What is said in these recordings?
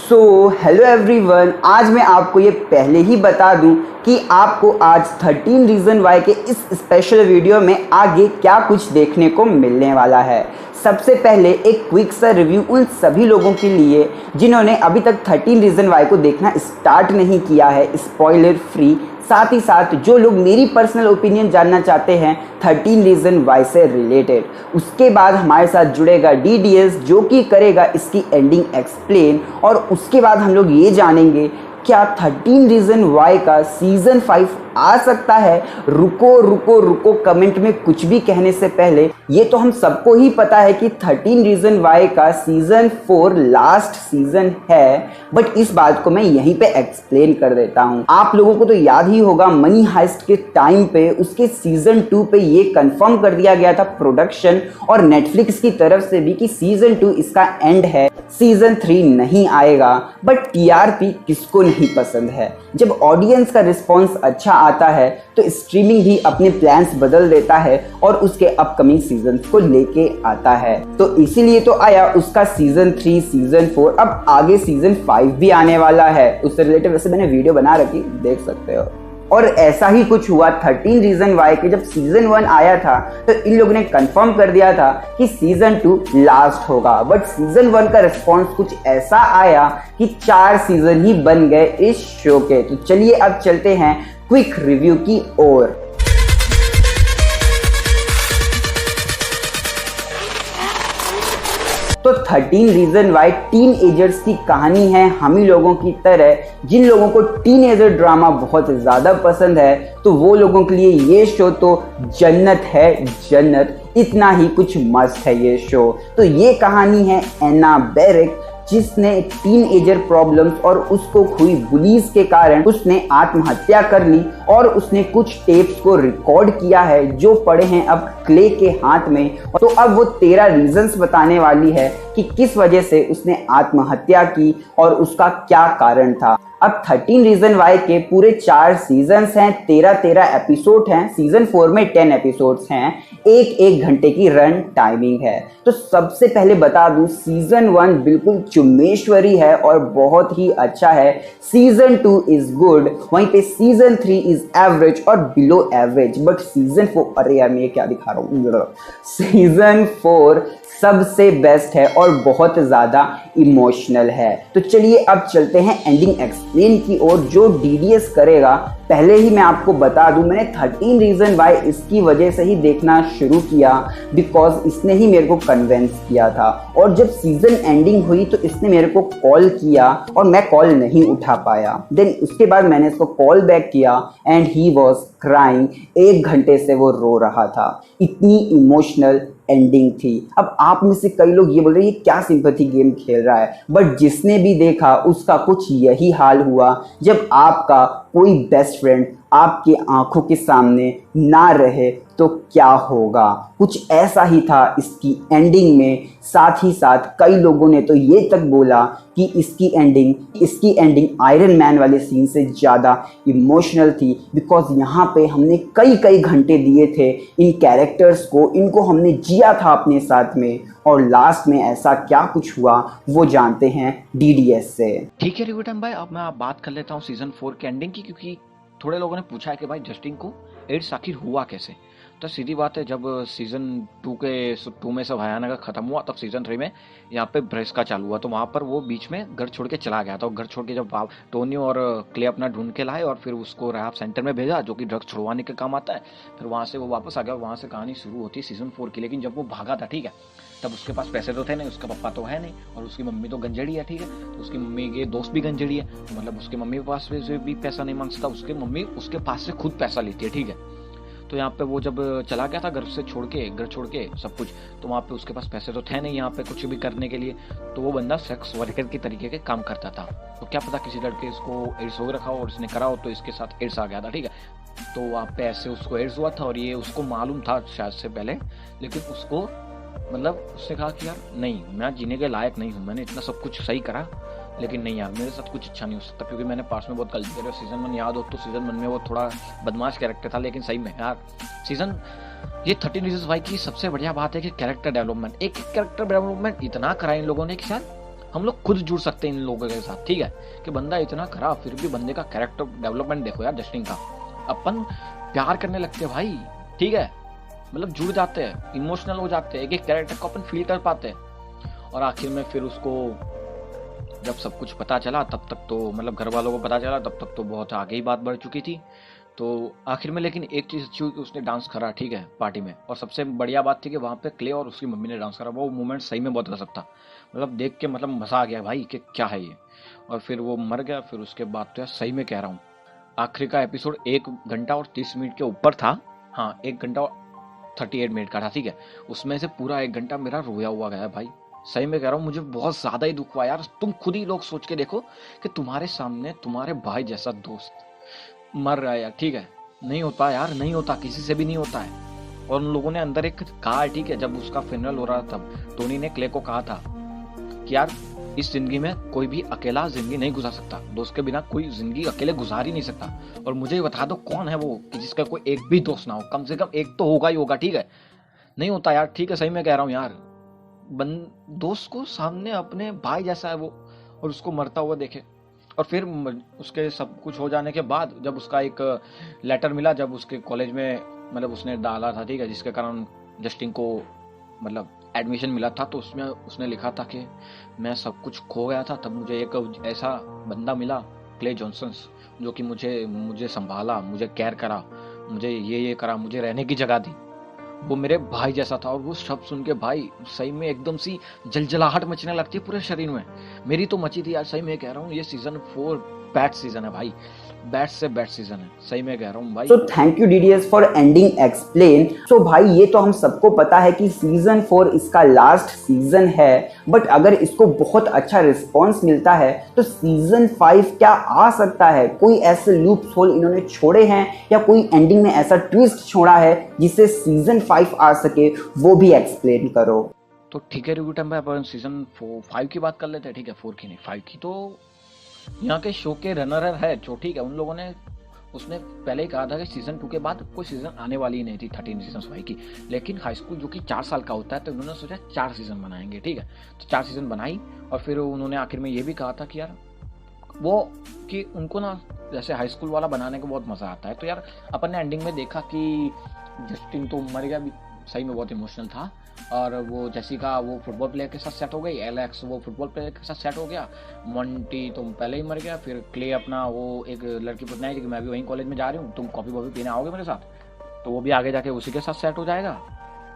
Hello everyone, आज मैं आपको ये पहले ही बता दूं कि आपको आज 13 रीज़न वाई के इस स्पेशल वीडियो में आगे क्या कुछ देखने को मिलने वाला है। सबसे पहले एक क्विक सा रिव्यू उन सभी लोगों के लिए जिन्होंने अभी तक 13 रीज़न वाई को देखना स्टार्ट नहीं किया है, स्पॉइलर फ्री। साथ ही साथ जो लोग मेरी पर्सनल ओपिनियन जानना चाहते हैं 13 रीज़न वाई से रिलेटेड। उसके बाद हमारे साथ जुड़ेगा DDS जो कि करेगा इसकी एंडिंग एक्सप्लेन, और उसके बाद हम लोग ये जानेंगे क्या 13 रीज़न वाई का सीज़न 5 आ सकता है। रुको रुको रुको, कमेंट में कुछ भी कहने से पहले ये तो हम सबको ही पता है कि 13 रीज़न वाई का सीज़न 4 लास्ट सीज़न है, बट इस बात को मैं यहीं पे एक्सप्लेन कर देता हूँ। आप लोगों को तो याद ही होगा मनी हाइस्ट के टाइम पे उसके सीज़न 2 पे ये कंफर्म कर दिया गया था प्रोडक्शन और नेटफ्लिक्स की तरफ से भी कि सीज़न 2 इसका एंड है, सीज़न 3 नहीं आएगा। बट TRP किसको नहीं पसंद है। जब ऑडियंस का रिस्पॉन्स अच्छा आता है तो स्ट्रीमिंग भी अपने प्लान्स बदल देता है और उसके अपकमिंग सीजन्स को लेके आता है। तो इसीलिए तो आया उसका सीजन 3, सीजन 4, अब आगे सीजन 5 भी आने वाला है। उससे रिलेटेड वैसे मैंने वीडियो बना रखी, देख सकते हो। और ऐसा ही कुछ हुआ 13 रीज़न वाई के जब सीजन 1 आया था तो इन लोगों ने कंफर्म कर दिया था कि सीजन 2 लास्ट होगा, बट सीजन 1 का रिस्पॉन्स कुछ ऐसा आया कि 4 सीजन ही बन गए इस शो के। तो चलिए अब चलते हैं क्विक रिव्यू की ओर। तो 13 रीज़न वाई टीन एजर्स की कहानी है, हम ही लोगों की तरह। जिन लोगों को टीन एजर ड्रामा बहुत ज़्यादा पसंद है तो वो लोगों के लिए ये शो तो जन्नत है, जन्नत। इतना ही कुछ मस्त है ये शो। तो ये कहानी है एना बेरिक, जिसने टीन एजर प्रॉब्लम्स और उसको हुई बुलीज के कारण उसने आत्महत्या कर ली, और उसने कुछ टेप्स को रिकॉर्ड किया है जो पड़े हैं अब क्ले के हाथ में। तो अब वो 13 रीजंस बताने वाली है कि किस वजह से उसने आत्महत्या की और उसका क्या कारण था। अब 13 रीज़न वाई के पूरे 4 सीजन्स हैं, 13 एपिसोड हैं। सीजन 4 में 10 एपिसोड्स हैं, एक घंटे की रन टाइमिंग है। तो सबसे पहले बता दूं सीजन 1 बिल्कुल चुम्मेश्वरी है और बहुत ही अच्छा है। सीजन 2 इज गुड, वहीं पे सीजन 3 इज एवरेज और बिलो एवरेज। बट सीजन 4, अरे यार मैं ये क्या दिखा रहा हूँ, सीजन 4 सबसे बेस्ट है और बहुत ज़्यादा इमोशनल है। तो चलिए अब चलते हैं एंडिंग एक्सप्लेन की ओर जो DDS करेगा। पहले ही मैं आपको बता दूं मैंने 13 रीज़न वाई इसकी वजह से ही देखना शुरू किया, बिकॉज इसने ही मेरे को कन्विंस किया था। और जब सीजन एंडिंग हुई तो इसने मेरे को कॉल किया और मैं कॉल नहीं उठा पाया। देन उसके बाद मैंने इसको कॉल बैक किया एंड ही वॉज क्राइंग। 1 घंटे से वो रो रहा था, इतनी इमोशनल एंडिंग थी। अब आप में से कई लोग ये बोल रहे हैं ये क्या सिंपैथी गेम खेल रहा है, बट जिसने भी देखा उसका कुछ यही हाल हुआ। जब आपका कोई बेस्ट फ्रेंड आपकी आंखों के सामने ना रहे तो क्या होगा, कुछ ऐसा ही था इसकी एंडिंग में। साथ ही साथ कई लोगों ने तो ये तक बोला कि इसकी एंडिंग आयरन मैन वाले सीन से ज़्यादा इमोशनल थी, बिकॉज यहाँ पे हमने कई घंटे दिए थे इन कैरेक्टर्स को, इनको हमने जिया था अपने साथ में, और लास्ट में ऐसा क्या कुछ हुआ वो जानते हैं DDS से। ठीक है रिविटन भाई, अब मैं बात कर लेता हूँ सीजन 4 के एंडिंग की, क्योंकि थोड़े लोगों ने पूछा है कि भाई जस्टिन को एड्स आखिर हुआ कैसे। तो सीधी बात है, जब सीजन 2 में सब भयानक खत्म हुआ तब सीजन 3 में यहाँ पे ब्रेस का चालू हुआ। तो वहाँ पर वो बीच में घर छोड़ के चला गया था। घर छोड़ के जब टोनी और क्ले अपना ढूंढ के लाए और फिर उसको रैप सेंटर में भेजा जो कि ड्रग्स छुड़वाने के काम आता है, फिर वहाँ से वो वापस आ गया। वहाँ से कहानी शुरू होती है सीजन 4 की। लेकिन जब वो भागा था, ठीक है, तब उसके पास पैसे तो थे नहीं, उसका पप्पा तो है नहीं, और उसकी मम्मी तो गंजेड़ी है, ठीक है, तो उसकी मम्मी के दोस्त भी गंजेड़ी है, मतलब उसके मम्मी के पास भी पैसा नहीं मांग सकता, उसकी मम्मी उसके पास से खुद पैसा लेती है, ठीक है। तो यहाँ पे वो जब चला गया था घर छोड़ के सब कुछ, तो वहाँ पे उसके पास पैसे तो थे नहीं यहाँ पे कुछ भी करने के लिए। तो वो बंदा सेक्स वर्कर के तरीके के काम करता था। तो क्या पता किसी लड़के इसको एड्स हो रखा हो और इसने करा हो, तो इसके साथ एड्स आ गया था, ठीक है। तो वहाँ पे ऐसे उसको एड्स हुआ था और ये उसको मालूम था शायद से पहले, लेकिन उसको मतलब उसने कहा कि यार नहीं, मैं जीने के लायक नहीं हूँ, मैंने इतना सब कुछ सही करा लेकिन नहीं यार मेरे साथ कुछ अच्छा नहीं हो सकता, क्योंकि मैंने पास में बहुत गलती करी। सीजन 1 याद हो तो सीजन 1 में वो थोड़ा बदमाश कैरेक्टर था, लेकिन सही में यार ये 13 रीजंस वाई की सबसे बढ़िया बात है कि कैरेक्टर डेवलपमेंट, एक कैरेक्टर डेवलपमेंट इतना करा इन लोगों ने कि शायद हम लोग खुद जुड़ सकते हैं इन लोगों के साथ, ठीक है, कि बंदा इतना खराब फिर भी बंदे का कैरेक्टर डेवलपमेंट देखो यार जस्टिन का। अपन प्यार करने लगते हैं भाई, ठीक है, मतलब जुड़ जाते हैं, इमोशनल हो जाते हैं, एक एक कैरेक्टर को अपन फील कर पाते हैं। और आखिर में फिर उसको जब सब कुछ पता चला तब तक तो मतलब घर वालों को पता चला तब तक तो बहुत आगे ही बात बढ़ चुकी थी। तो आखिर में लेकिन एक चीज़ अच्छी हुई कि उसने डांस करा, ठीक है, पार्टी में। और सबसे बढ़िया बात थी कि वहाँ पे क्ले और उसकी मम्मी ने डांस करा। वो मोमेंट सही में बहुत गजब था, मतलब देख के मतलब मज़ा आ गया भाई कि क्या है ये। और फिर वो मर गया। फिर उसके बाद तो यार सही में कह रहा हूँ, आखिरी का एपिसोड 1 घंटा और 30 मिनट के ऊपर था। हाँ, 1 घंटा और 38 मिनट का था, ठीक है। उसमें से पूरा 1 घंटा मेरा रोया हुआ गया भाई। सही में कह रहा हूँ, मुझे बहुत ज्यादा ही दुख हुआ यार। तुम खुद ही लोग सोच के देखो कि तुम्हारे सामने तुम्हारे भाई जैसा दोस्त मर रहा है यार, ठीक है। नहीं होता यार, नहीं होता, किसी से भी नहीं होता है। और उन लोगों ने अंदर एक कहा है, ठीक है, जब उसका फिनरल हो रहा था तब टोनी ने क्ले को कहा था कि यार इस जिंदगी में कोई भी अकेला जिंदगी नहीं गुजार सकता, दोस्त के बिना कोई जिंदगी अकेले गुजार ही नहीं सकता। और मुझे ये बता दो कौन है वो कि जिसका कोई एक भी दोस्त ना हो, कम से कम एक तो होगा ही होगा, ठीक है। नहीं होता यार, ठीक है, सही में कह रहा हूँ यार। दोस्त को सामने अपने भाई जैसा है वो, और उसको मरता हुआ देखे। और फिर उसके सब कुछ हो जाने के बाद जब उसका एक लेटर मिला, जब उसके कॉलेज में मतलब उसने डाला था, ठीक है, जिसके कारण जस्टिन को मतलब एडमिशन मिला था, तो उसमें उसने लिखा था कि मैं सब कुछ खो गया था, तब मुझे एक ऐसा बंदा मिला, क्ले जॉनसन, जो कि मुझे मुझे संभाला, मुझे केयर करा, मुझे ये करा, मुझे रहने की जगह दी। वो मेरे भाई जैसा था। और वो शब्द सुन के भाई सही में एकदम सी जलजलाहट मचने लगती है पूरे शरीर में। मेरी तो मची थी यार, सही में कह रहा हूँ। ये सीजन 4 बैड सीजन है भाई, बैड से बैड सीजन है, सही में कह रहा हूँ भाई। So thank you DDS for ending explain. So भाई ये तो हम सबको पता है कि सीजन 4 इसका लास्ट सीजन है, बट अगर इसको बहुत अच्छा रिस्पॉन्स मिलता है तो सीजन 5 क्या आ सकता है? कोई ऐसे लूप्स होल इन्होंने छोड़े हैं या कोई एंडिंग में ऐसा ट्विस्ट छोड़ा है जिससे सीजन 5 आ सके, वो भी एक्सप्लेन करो। तो ठीक है रिव्यू टाइम पे अपन सीजन 5 की बात कर लेते हैं, ठीक है, 4 की नहीं 5 की। तो यहाँ के शो के रनर है जो, ठीक है, उन लोगों ने उसने पहले ही कहा था कि सीजन 2 के बाद कोई सीजन आने वाली ही नहीं थी 13 सीजन 5 की। लेकिन हाई स्कूल जो कि 4 साल का होता है, तो उन्होंने सोचा 4 सीजन बनाएंगे, ठीक है। तो 4 सीजन बनाई। और फिर उन्होंने आखिर में ये भी कहा था कि यार वो कि उनको ना जैसे हाई स्कूल वाला बनाने को बहुत मजा आता है। तो यार अपन ने एंडिंग में देखा कि जस्टिन तो मर गया भी, सही में बहुत इमोशनल था। और वो जेसिका वो फुटबॉल प्लेयर के साथ सेट हो गई, एलेक्स वो फुटबॉल प्लेयर के साथ सेट हो गया, मॉन्टी तुम पहले ही मर गया। फिर क्ले अपना वो एक लड़की पूछना है कि मैं भी वहीं कॉलेज में जा रही हूँ, तुम कॉफी वॉफी पीने आओगे मेरे साथ, तो वो भी आगे जाके उसी के साथ सेट हो जाएगा।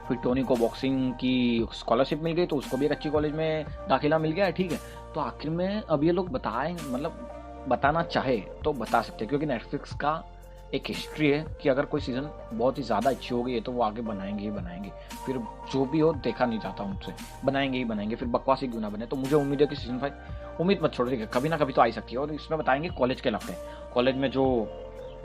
फिर टोनी को बॉक्सिंग की स्कॉलरशिप मिल गई, तो उसको भी एक अच्छी कॉलेज में दाखिला मिल गया है, ठीक है। तो आखिर में अब ये लोग बताएं, मतलब बताना चाहे तो बता सकते हैं, क्योंकि नेटफ्लिक्स का एक हिस्ट्री है कि अगर कोई सीजन बहुत ही ज़्यादा अच्छी हो गई है तो वो आगे बनाएंगे ही बनाएंगे। फिर जो भी हो देखा नहीं जाता उनसे, बनाएंगे ही बनाएंगे, फिर बकवास ही क्यों ना बने। तो मुझे उम्मीद है कि सीजन 5 उम्मीद मत छोड़ो, ठीक है, कभी ना कभी तो आ ही सकती है। और इसमें बताएंगे कॉलेज के लफड़े, कॉलेज में जो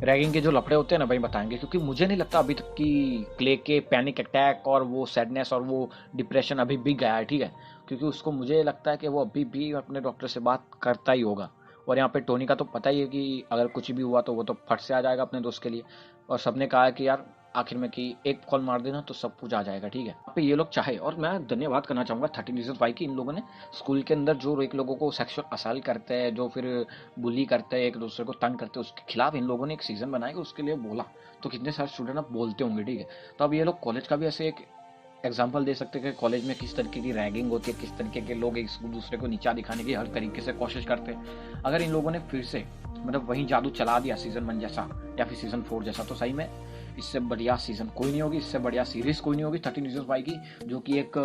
रैगिंग के जो लफड़े होते हैं ना भाई, बताएंगे। क्योंकि मुझे नहीं लगता अभी तक कि क्ले के पैनिक अटैक और वो सैडनेस और वो डिप्रेशन अभी भी गया है, ठीक है। क्योंकि उसको मुझे लगता है कि वो अभी भी अपने डॉक्टर से बात करता ही होगा। और यहाँ पे टोनी का तो पता ही है कि अगर कुछ भी हुआ तो वो तो फट से आ जाएगा अपने दोस्त के लिए। और सबने कहा है कि यार आखिर में कि एक कॉल मार देना तो सब कुछ आ जाएगा, ठीक है। यहाँ पे ये लोग चाहे, और मैं धन्यवाद करना चाहूँगा 13 रीजंस वाई की, इन लोगों ने स्कूल के अंदर जो एक लोगों को सेक्सुअल असाल्ट करते हैं, जो फिर बुली करते हैं, एक दूसरे को तंग करते हैं, उसके खिलाफ इन लोगों ने एक सीजन बनाया, उसके लिए बोला। तो कितने सारे स्टूडेंट अब बोलते होंगे, ठीक है। तो अब ये लोग कॉलेज का भी ऐसे एक एग्जाम्पल दे सकते हैं कि कॉलेज में किस तरीके की रैगिंग होती है, किस तरीके के लोग एक दूसरे को नीचा दिखाने की हर तरीके से कोशिश करते हैं। अगर इन लोगों ने फिर से मतलब वही जादू चला दिया सीजन 1 जैसा या फिर सीजन 4 जैसा, तो सही में इससे बढ़िया सीजन कोई नहीं होगी, इससे बढ़िया सीरीज कोई नहीं होगी 13 रीजंस वाई की, जो कि एक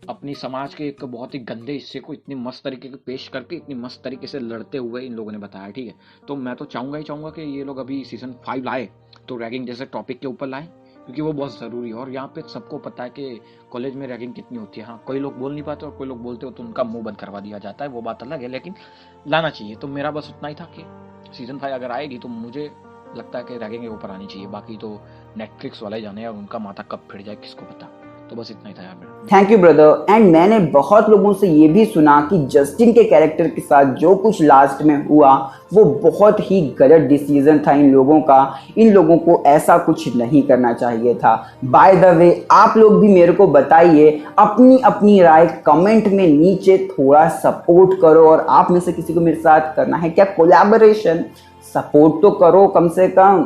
अपनी समाज के एक बहुत ही गंदे हिस्से को इतनी मस्त तरीके से पेश करके इतनी मस्त तरीके से लड़ते हुए इन लोगों ने बताया, ठीक है। तो मैं तो चाहूंगा कि ये लोग अभी सीजन 5 लाए तो रैगिंग जैसे टॉपिक के ऊपर लाए, क्योंकि वो बहुत ज़रूरी है। और यहाँ पे सबको पता है कि कॉलेज में रैगिंग कितनी होती है। हाँ, कोई लोग बोल नहीं पाते और कोई लोग बोलते हो तो उनका मुंह बंद करवा दिया जाता है, वो बात अलग है, लेकिन लाना चाहिए। तो मेरा बस उतना ही था कि सीजन 5 अगर आएगी तो मुझे लगता है कि रैगिंग के ऊपर आनी चाहिए। बाकी तो नेटफ्लिक्स वाला ही जाने, और उनका माथा कब फिर जाए किसको पता। तो बस इतना ही था यार। Thank you brother. एंड मैंने बहुत लोगों से ये भी सुना कि जस्टिन के कैरेक्टर के साथ जो कुछ लास्ट में हुआ वो बहुत ही गलत डिसीजन था इन लोगों का। इन लोगों को ऐसा कुछ नहीं करना चाहिए था। बाय द वे आप लोग भी मेरे को बताइए अपनी अपनी राय कमेंट में नीचे, थोड़ा सपोर्ट करो। और आप में से किसी को मेरे साथ करना है क्या कोलैबोरेशन, सपोर्ट तो करो कम से कम।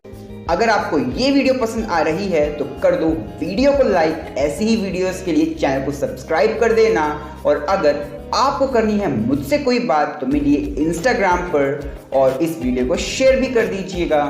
अगर आपको ये वीडियो पसंद आ रही है तो कर दो वीडियो को लाइक। ऐसी ही वीडियोस के लिए चैनल को सब्सक्राइब कर देना। और अगर आपको करनी है मुझसे कोई बात तो मिलिए इंस्टाग्राम पर और इस वीडियो को शेयर भी कर दीजिएगा।